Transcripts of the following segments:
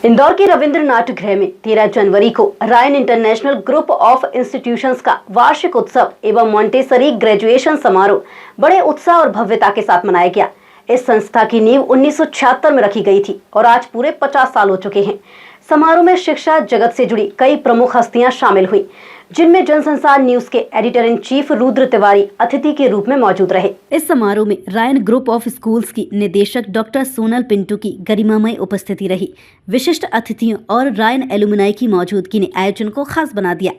इंदौर के रविंद्र नाट्यगृह में 13 जनवरी को Ryan international group of institutions का वार्षिक उत्सव एवं मॉन्टेसरी ग्रेजुएशन समारोह बड़े उत्साह और भव्यता के साथ मनाया गया। इस संस्था की नींव 1976 में रखी गई थी और आज पूरे 50 साल हो चुके हैं। समारोह में शिक्षा जगत से जुड़ी कई प्रमुख हस्तियां शामिल हुई, जिनमें जनसंसार न्यूज के editor in chief Rudra Tiwari अतिथि के रूप में मौजूद रहे। इस समारोह में रायन ग्रुप ऑफ स्कूल्स की निदेशक डॉक्टर सोनल पिंटू की गरिमामय उपस्थिति रही। विशिष्ट अतिथियों और रायन एलुमनाई की मौजूदगी ने आयोजन को खास बना दिया।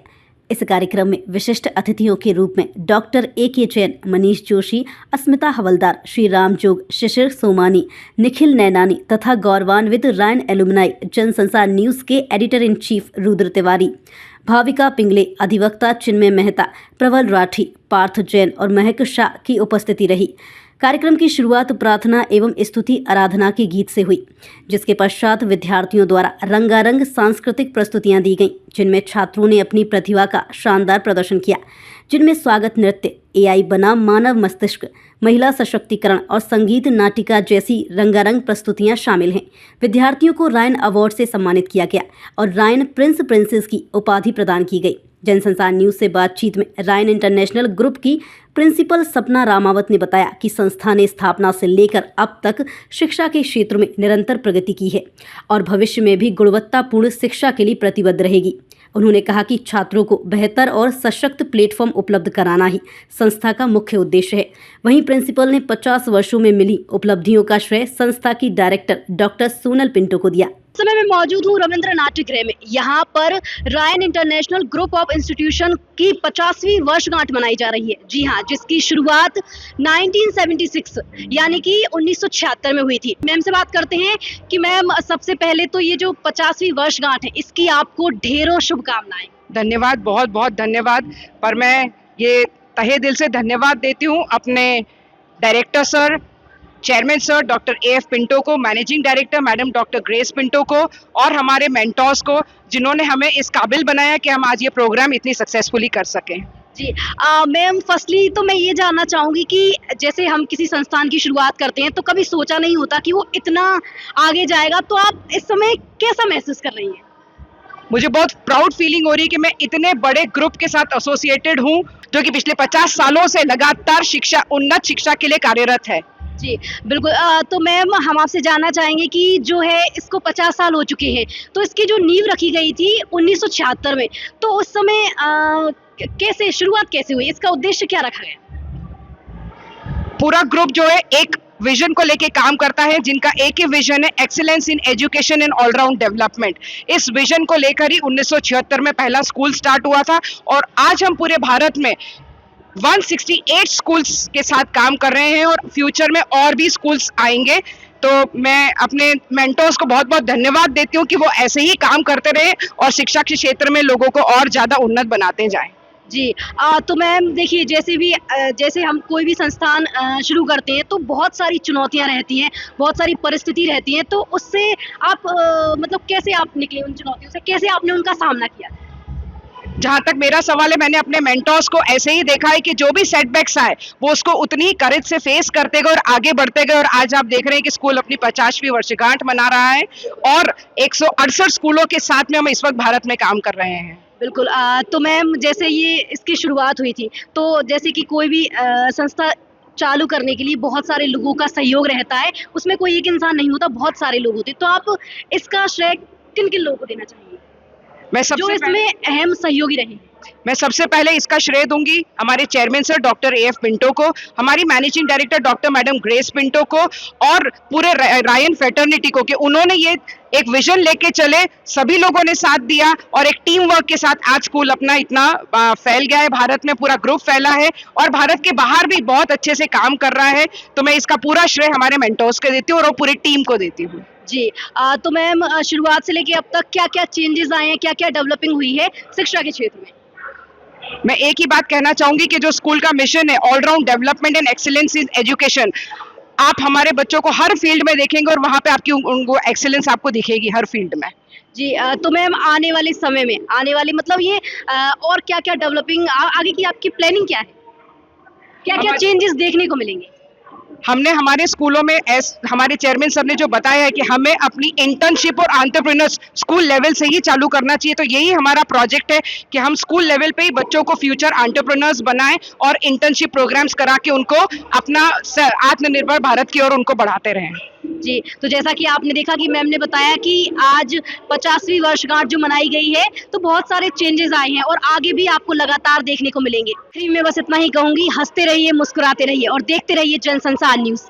इस कार्यक्रम में विशिष्ट अतिथियों के रूप में डॉक्टर A.K. जैन, मनीष जोशी, अस्मिता हवलदार, श्री राम जोग, शिशिर सोमानी, निखिल नैनानी तथा गौरवान्वित रायन एलुमनाई, जनसंसार न्यूज के editor in chief Rudra Tiwari, Bhavika Pingle, अधिवक्ता चिन्मय मेहता, प्रवल राठी, पार्थ जैन और महक शाह की उपस्थिति रही। कार्यक्रम की शुरुआत प्रार्थना एवं स्तुति आराधना के गीत से हुई, जिसके पश्चात विद्यार्थियों द्वारा रंगारंग सांस्कृतिक प्रस्तुतियां दी गईं, जिनमें छात्रों ने अपनी प्रतिभा का शानदार प्रदर्शन किया, जिनमें स्वागत नृत्य, AI बनाम मानव मस्तिष्क, महिला सशक्तिकरण और संगीत नाटिका जैसी रंगारंग प्रस्तुतियां शामिल हैं। विद्यार्थियों को रायन अवार्ड से सम्मानित किया गया और रायन प्रिंसेस की उपाधि प्रदान की गई। जनसंसार न्यूज से बातचीत में रायन इंटरनेशनल ग्रुप की प्रिंसिपल सपना रामावत ने बताया कि संस्था ने स्थापना से लेकर अब तक शिक्षा के क्षेत्र में निरंतर प्रगति की है और भविष्य में भी गुणवत्तापूर्ण शिक्षा के लिए प्रतिबद्ध रहेगी। उन्होंने कहा कि छात्रों को बेहतर और सशक्त प्लेटफॉर्म उपलब्ध कराना ही संस्था का मुख्य उद्देश्य है। वहीं प्रिंसिपल ने 50 वर्षों में मिली उपलब्धियों का श्रेय संस्था की डायरेक्टर डॉक्टर सोनल पिंटू को दिया। समय मैं मौजूद हूँ रविंद्र नाट्यगृह में। यहाँ पर Ryan international group of institution की 50वीं वर्षगांठ मनाई जा रही है। जी हाँ, जिसकी शुरुआत 1976 यानी कि 1976 में हुई थी। मैम से बात करते हैं कि मैम, सबसे पहले तो ये जो 50वीं वर्षगांठ है, इसकी आपको ढेरों शुभकामनाएं। धन्यवाद, बहुत बहुत धन्यवाद। पर मैं ये तहे दिल से धन्यवाद देती हूँ अपने director sir, chairman sir doctor A.F. Pinto को, managing director madam doctor Grace Pinto को और हमारे मेंटोर्स को, जिन्होंने हमें इस काबिल बनाया कि हम आज ये प्रोग्राम इतनी सक्सेसफुली कर सकें। जी मैम, फर्स्टली तो मैं ये जानना चाहूँगी कि जैसे हम किसी संस्थान की शुरुआत करते हैं तो कभी सोचा नहीं होता कि वो इतना आगे जाएगा, तो आप इस समय कैसा महसूस कर रही हैं? मुझे बहुत प्राउड फीलिंग हो रही है कि मैं इतने बड़े ग्रुप के साथ एसोसिएटेड हूँ, जो कि पिछले 50 सालों से लगातार उन्नत शिक्षा के लिए कार्यरत है। जी बिल्कुल। तो मैम, हम आपसे जानना चाहेंगे कि जो है इसको 50 साल हो चुके हैं, तो इसकी जो नींव रखी गई थी 1976 में, तो उस समय कैसे शुरुआत कैसे हुई, इसका उद्देश्य क्या रखा गया? पूरा ग्रुप जो है एक विजन को लेके काम करता है, जिनका एक ही विजन है, excellence in education and all round development. इस विजन को लेकर ही 1976 में पहला स्कूल स्टार्ट हुआ था और आज हम पूरे भारत में 168 स्कूल्स के साथ काम कर रहे हैं और फ्यूचर में और भी स्कूल्स आएंगे। तो मैं अपने मेंटर्स को बहुत बहुत धन्यवाद देती हूँ कि वो ऐसे ही काम करते रहे और शिक्षा के क्षेत्र में लोगों को और ज़्यादा उन्नत बनाते जाएं। जी तो मैम देखिए, जैसे हम कोई भी संस्थान शुरू करते हैं तो बहुत सारी चुनौतियां रहती हैं, बहुत सारी परिस्थिति रहती हैं, तो उससे आप मतलब कैसे आप निकले उन चुनौतियों से, कैसे आपने उनका सामना किया? जहाँ तक मेरा सवाल है, मैंने अपने मेंटर्स को ऐसे ही देखा है कि जो भी सेटबैक्स आए वो उसको उतनी ही करेज से फेस करते गए और आगे बढ़ते गए और आज आप देख रहे हैं कि स्कूल अपनी 50वीं वर्षगांठ मना रहा है और 168 स्कूलों के साथ में हम इस वक्त भारत में काम कर रहे हैं। बिल्कुल। तो मैम, जैसे ये इसकी शुरुआत हुई थी, तो जैसे कि कोई भी संस्था चालू करने के लिए बहुत सारे लोगों का सहयोग रहता है, उसमें कोई एक इंसान नहीं होता, बहुत सारे लोग होते, तो आप इसका श्रेय किन किन लोगों को देना चाहेंगे जो इसमें अहम सहयोगी रहे? मैं सबसे पहले इसका श्रेय दूंगी हमारे chairman sir doctor A.F. Pinto को, हमारी managing director doctor madam grace Pinto को और पूरे रायन फ्रेटर्निटी को, कि उन्होंने ये एक विजन लेके चले, सभी लोगों ने साथ दिया और एक टीम वर्क के साथ आज स्कूल अपना इतना फैल गया है, भारत में पूरा ग्रुप फैला है और भारत के बाहर भी बहुत अच्छे से काम कर रहा है। तो मैं इसका पूरा श्रेय हमारे मेंटर्स को देती हूँ और पूरी टीम को देती हूँ। जी तो मैम, शुरुआत से लेके अब तक क्या क्या चेंजेस आए हैं, क्या क्या डेवलपिंग हुई है शिक्षा के क्षेत्र में? मैं एक ही बात कहना चाहूंगी कि जो स्कूल का मिशन है, all round development and excellence in education, आप हमारे बच्चों को हर फील्ड में देखेंगे और वहां पे आपकी उनको एक्सीलेंस आपको दिखेगी हर फील्ड में। जी तो मैम, आने वाले समय में मतलब ये और क्या क्या डेवलपिंग आगे की आपकी प्लानिंग क्या है, क्या क्या चेंजेस देखने को मिलेंगे? हमने हमारे स्कूलों में हमारे चेयरमैन सर ने जो बताया है कि हमें अपनी इंटर्नशिप और एंटरप्रेन्योर्स स्कूल लेवल से ही चालू करना चाहिए, तो यही हमारा प्रोजेक्ट है कि हम स्कूल लेवल पे ही बच्चों को फ्यूचर एंटरप्रेन्योर्स बनाएं और इंटर्नशिप प्रोग्राम्स करा के उनको अपना आत्मनिर्भर भारत की ओर उनको बढ़ाते रहें। जी, तो जैसा कि आपने देखा कि मैम ने बताया कि आज 50वीं वर्षगांठ जो मनाई गई है, तो बहुत सारे चेंजेस आए हैं और आगे भी आपको लगातार देखने को मिलेंगे। आखिरी में बस इतना ही कहूंगी, हंसते रहिए, मुस्कुराते रहिए और देखते रहिए जनसंसार न्यूज।